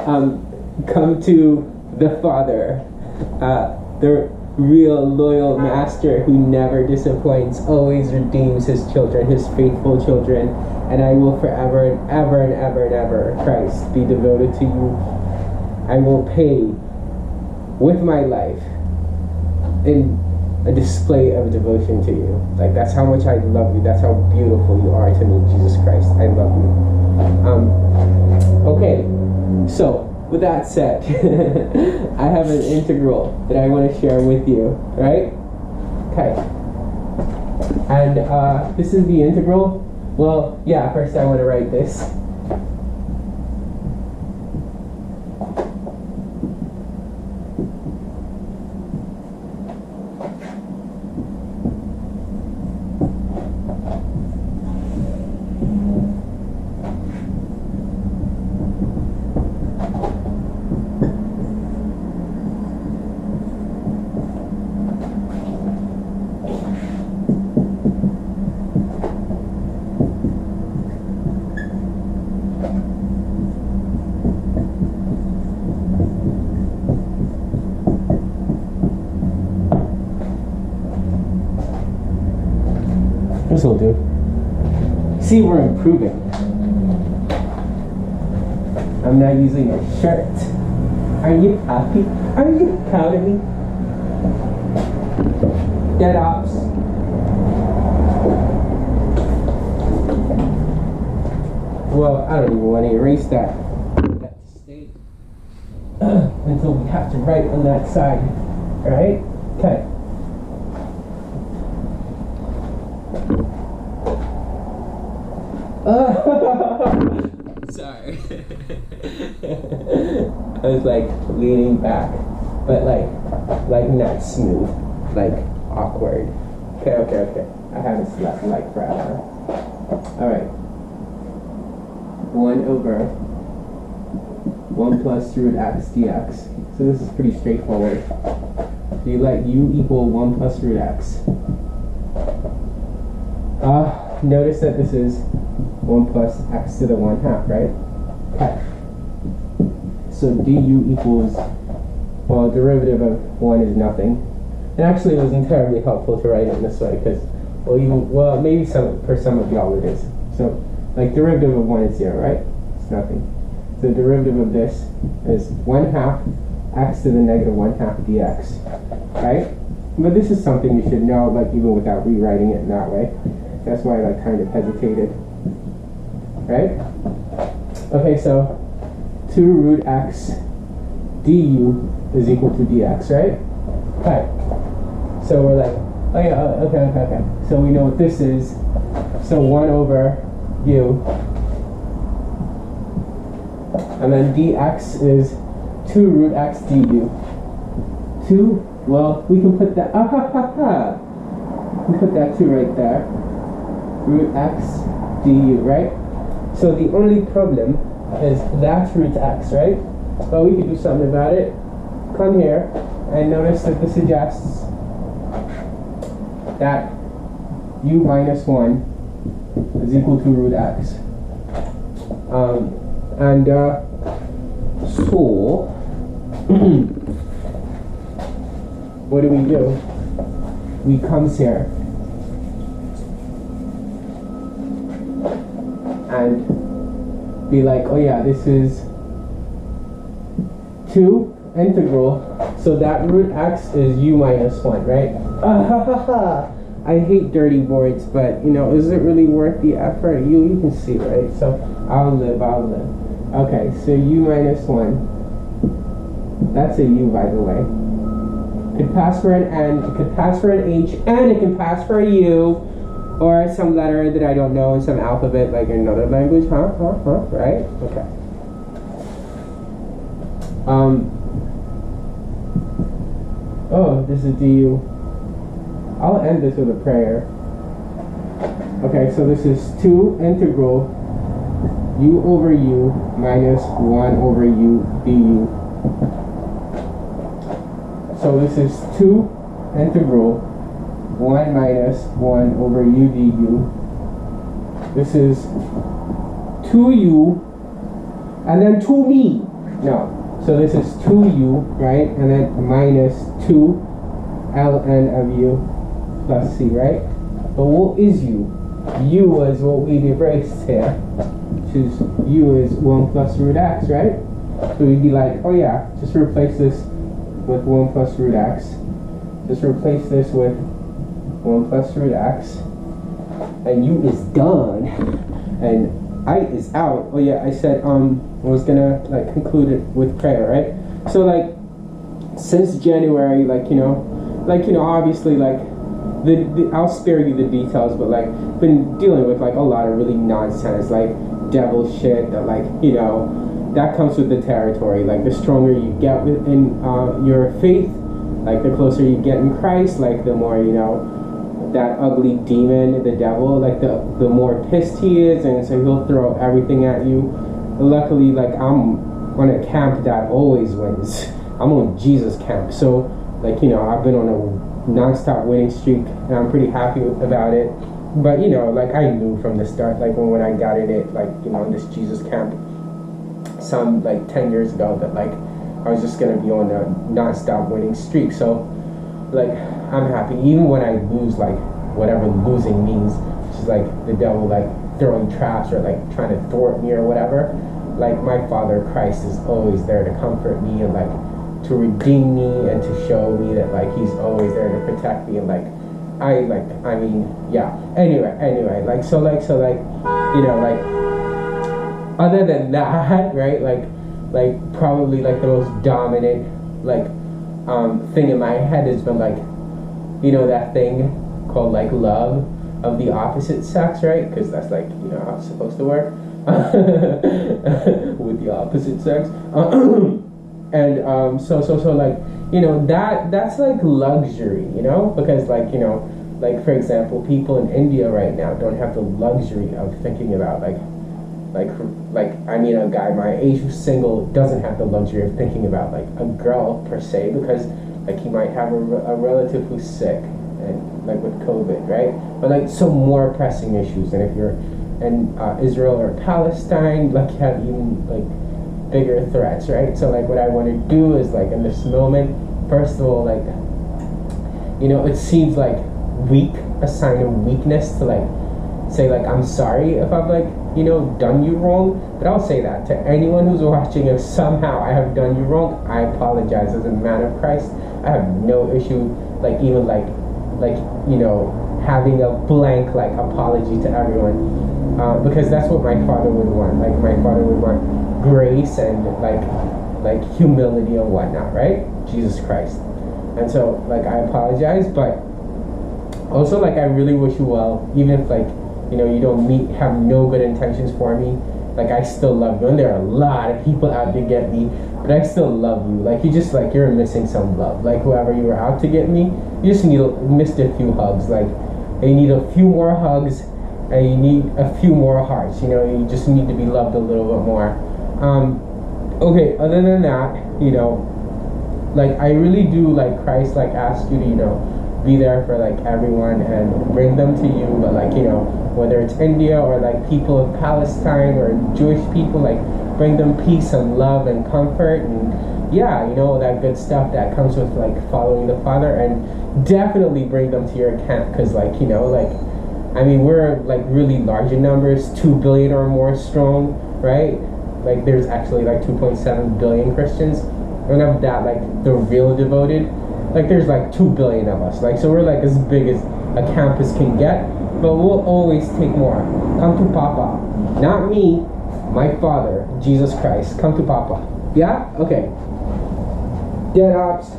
come to the Father, the real loyal master who never disappoints, always redeems his children, his faithful children, and I will forever and ever and ever and ever, Christ, be devoted to you. I will pay with my life in a display of devotion to you. Like, that's how much I love you. That's how beautiful you are to me, Jesus Christ. I love you. Okay, so with that said, I have an integral that I want to share with you, right? Okay. And this is the integral. Well, yeah, first I want to write this. This will do. See, we're improving. I'm not using a shirt. Are you happy? Are you proud of me? Dead ops. Well, I don't even want to erase that state until we have to write on that side. Alright? Okay. Sorry. I was like leaning back, but like not smooth, like awkward. Okay. I haven't slept like forever. Alright. 1 over 1 plus root x dx. So this is pretty straightforward. So you let u equal 1 plus root x. Notice that this is 1 plus x to the 1/2, right? Okay. So du equals, well, derivative of 1 is nothing. And actually it wasn't terribly helpful to write it in this way because, well, maybe for some of y'all it is. So, like, derivative of 1 is 0, right? It's nothing. So the derivative of this is 1/2 x to the negative 1/2 dx, right? But this is something you should know, like, even without rewriting it in that way. That's why I kind of hesitated, right? Okay, so 2 root x du is equal to dx, right? Okay. So we're like, oh yeah, okay. So we know what this is. So 1 over u. And then dx is 2 root x du. 2, well, we can put that, we can put that 2 right there. Root x du, right? So the only problem is that's root x, right? Well, we can do something about it. Come here and notice that this suggests that u minus 1 is equal to root x. So what do? We comes here and be like, oh yeah, this is 2 integral, so that root x is u minus 1, right? I hate dirty boards, but you know, is it really worth the effort? You can see, right? So I'll live. Okay, so u minus 1, that's a u, by the way. It could pass for an n, it could pass for an h, and it can pass for a u, or some letter that I don't know in some alphabet, like in another language, right? Okay. Oh, this is du. I'll end this with a prayer. Okay, so this is 2 integral u over u minus 1 over u du. So this is 2 integral 1 minus 1 over u du. This is 2u and then 2 me. No. So this is 2u, right? And then minus 2 ln of u plus c, right? But what is u? U is what we erased here, which is u is 1 plus root x, right? So we'd be like, oh yeah, just replace this with 1 plus root x. Just replace this with 1 plus root x. And u is done. And I is out. Oh yeah, I said I was gonna like conclude it with prayer, right? So like since January, obviously like the I'll spare you the details, but like been dealing with like a lot of really nonsense, like devil shit that that comes with the territory. Like the stronger you get in your faith, like the closer you get in Christ, like the more that ugly demon, the devil, like the more pissed he is, and so he'll throw everything at you. Luckily, like I'm on a camp that always wins. I'm on Jesus camp, so like I've been on a non-stop winning streak, and I'm pretty happy about it. But like I knew from the start, like when I got in it, like in this Jesus camp, some like 10 years ago, that like I was just gonna be on a non-stop winning streak. So like I'm happy, even when I lose, like whatever losing means, which is like the devil like throwing traps or like trying to thwart me or whatever. Like my Father Christ is always there to comfort me and like to redeem me and to show me that like he's always there to protect me, and like anyway, like so like other than that, right, like probably like the most dominant like thing in my head has been like that thing called like love of the opposite sex, right? Because that's like how it's supposed to work with the opposite sex. And so like that's like luxury, because like like for example, people in India right now don't have the luxury of thinking about like I mean a guy my age who's single doesn't have the luxury of thinking about like a girl per se, because like he might have a relative who's sick and like with COVID, right? But like so more pressing issues, and if you're in Israel or Palestine, like you have even like bigger threats, right? So like what I want to do is like in this moment, first of all, like it seems like a sign of weakness to like say like I'm sorry if I've like done you wrong, but I'll say that to anyone who's watching. If somehow I have done you wrong, I apologize as a man of Christ. I have no issue like even like having a blank like apology to everyone, because that's what my Father would want. Like my Father would want grace and like humility and whatnot, right? Jesus Christ. And so like I apologize, but also like I really wish you well, even if like you don't have no good intentions for me. Like I still love you, and there are a lot of people out to get me, but I still love you. Like you're missing some love. Like whoever you were out to get me, you just missed a few hugs. Like you need a few more hugs, and you need a few more hearts. You just need to be loved a little bit more. Okay, other than that, like I really do like Christ like ask you to be there for like everyone and bring them to you, but like whether it's India or like people of Palestine or Jewish people, like bring them peace and love and comfort, and that good stuff that comes with like following the Father, and definitely bring them to your camp, because like I mean we're like really large in numbers, 2 billion or more strong, right? Like there's actually like 2.7 billion Christians, and of that like the real devoted, like there's like 2 billion of us, like so we're like as big as a campus can get, but we'll always take more. Come to Papa, not me, my Father, Jesus Christ. Come to Papa. Yeah? Okay. Dead ops.